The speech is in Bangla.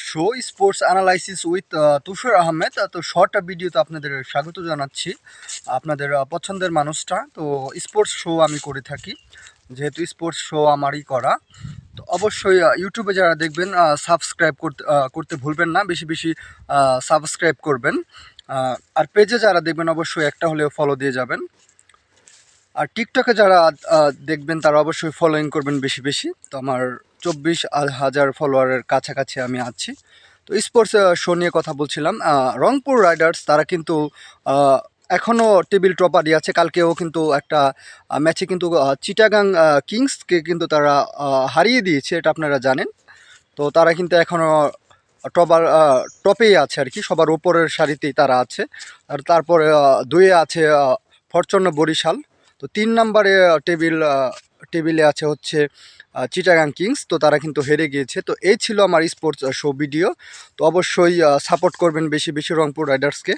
শো স্পোর্টস অ্যানালাইসিস উইথ তুষার আহমেদ। তো শর্ট ভিডিওতে আপনাদের স্বাগত জানাচ্ছি। আপনাদের পছন্দের মানুষটা। তো স্পোর্টস শো আমি করে থাকি, যেহেতু স্পোর্টস শো আমারই করা। তো অবশ্যই ইউটিউবে যারা দেখবেন সাবস্ক্রাইব করতে ভুলবেন না, বেশি বেশি সাবস্ক্রাইব করবেন। আর পেজে যারা দেখবেন অবশ্যই একটা হলেও ফলো দিয়ে যাবেন। আর টিকটকে যারা দেখবেন তারা অবশ্যই ফলোইং করবেন বেশি বেশি। তো আমার 24,000 ফলোয়ারের কাছাকাছি আমি আছি। তো স্পোর্টস শো নিয়ে কথা বলছিলাম। রংপুর রাইডার্স তারা কিন্তু এখনও টেবিল টপারই আছে। কালকেও কিন্তু একটা ম্যাচে কিন্তু চিটাগাং কিংসকে কিন্তু তারা হারিয়ে দিয়েছে, এটা আপনারা জানেন। তো তারা কিন্তু এখনও টপেই আছে আর কি, সবার উপরের সারিতেই তারা আছে। আর তারপরে দুয়ে আছে ফরচুন বরিশাল। তো 3 নম্বরে টেবিলে আছে হচ্ছে চিটাগাং কিংস। তো তারা কিন্তু হেরে গিয়েছে। তো এই ছিল আমার স্পোর্টস শো ভিডিও। তো অবশ্যই সাপোর্ট করবেন বেশি বেশি রংপুর রাইডার্সকে।